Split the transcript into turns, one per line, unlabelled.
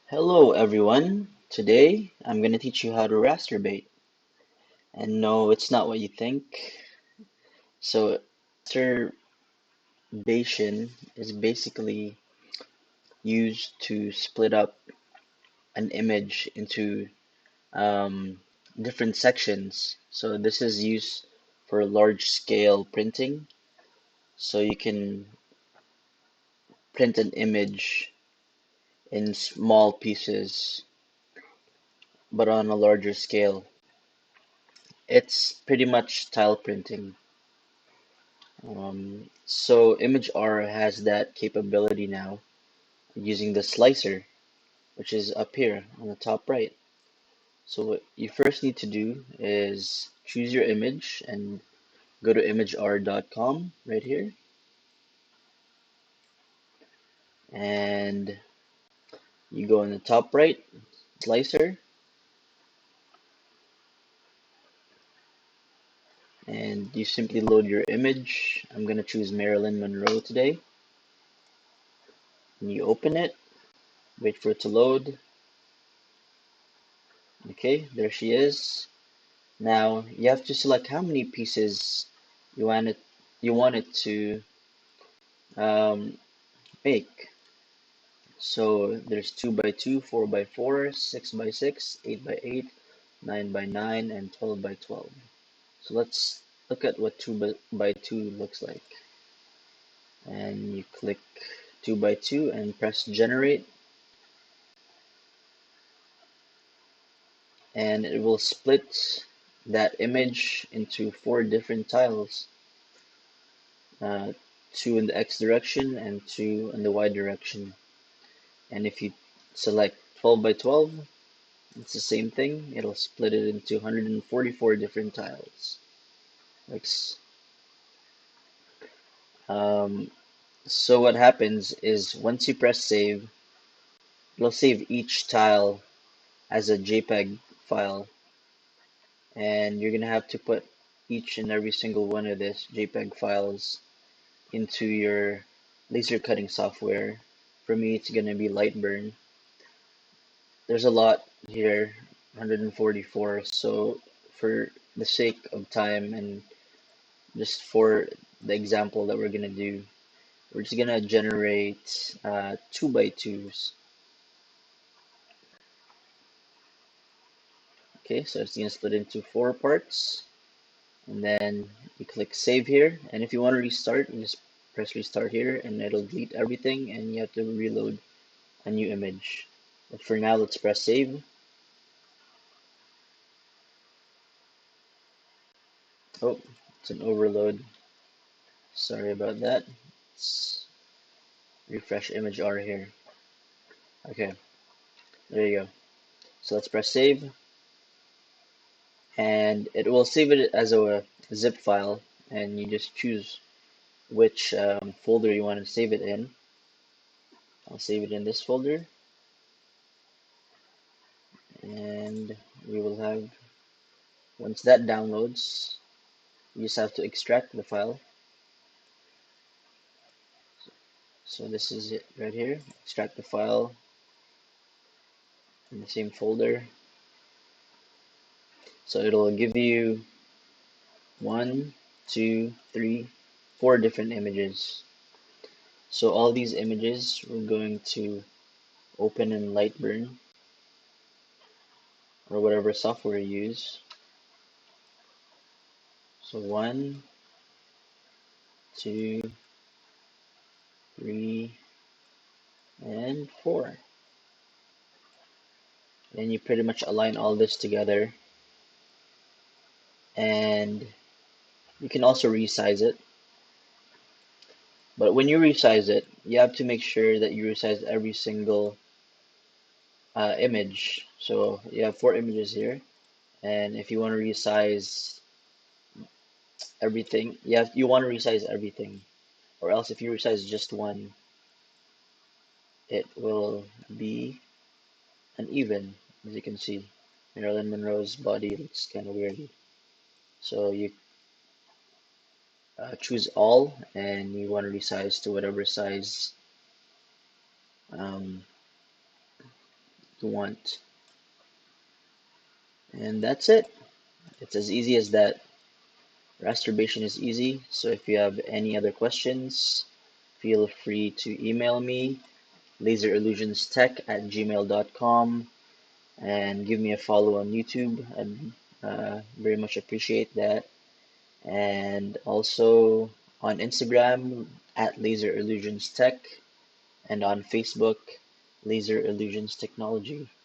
Hello everyone. Today I'm going to teach you how to rasterbate. And no, it's not what you think. So, rasterbation is basically used to split up an image into um, different sections. So, this is used for large scale printing. So, you can print an image in small pieces, but on a larger scale. It's pretty much tile printing. So IMAG-R has that capability now using the slicer, which is up here on the top right. So what you first need to do is choose your image and go to imagr.com right here. And you go in the top right, slicer, and you simply load your image. I'm going to choose Marilyn Monroe today. And you open it, wait for it to load. Okay, there she is. Now you have to select how many pieces you want it to um, make. So there's 2 by 2, 4 by 4, 6 by 6, 8 by 8, 9 by 9, and 12 by 12. So let's look at what 2 by 2 looks like. And you click 2 by 2 and press generate, and it will split that image into 4 different tiles. Uh, 2 in the X direction and 2 in the Y direction. And if you select 12 by 12, it's the same thing. It'll split it into 144 different tiles. Like, um, so what happens is once you press save, it'll save each tile as a JPEG file, and you're gonna have to put each and every single one of this JPEG files into your laser cutting software. For me, it's gonna be Lightburn. There's a lot here, 144. So for the sake of time and just for the example that we're gonna do, we're just gonna generate 2 by 2s. Okay, so it's gonna split into 4 parts, and then you click save here. And if you want to restart, you just press restart here, and it'll delete everything, and you have to reload a new image. But for now, let's press save. Oh, it's an overload. Sorry about that. Let's refresh IMAG-R here. Okay, there you go. So let's press save, and it will save it as a zip file, and you just choose which folder you want to save it in. I'll save it in this folder, and we will have, once that downloads, you just have to extract the file. So this is it right here. Extract the file in the same folder. So it'll give you 1, 2, 3, 4 different images. So all these images we're going to open in Lightburn or whatever software you use. So 1, 2, 3, and 4. Then you pretty much align all this together, and you can also resize it. But when you resize it, you have to make sure that you resize every single image. So you have 4 images here, and if you want to resize everything, you want to resize everything, or else if you resize just one, it will be uneven. As you can see, Marilyn Monroe's body looks kind of weird. So you choose all, and you want to resize to whatever size um, you want. And that's it. It's as easy as that. Rasterbation is easy, so if you have any other questions, feel free to email me, laserillusionstech@gmail.com, and give me a follow on YouTube. I'd very much appreciate that. And also on Instagram at Laser Illusions Tech, and on Facebook, Laser Illusions Technology.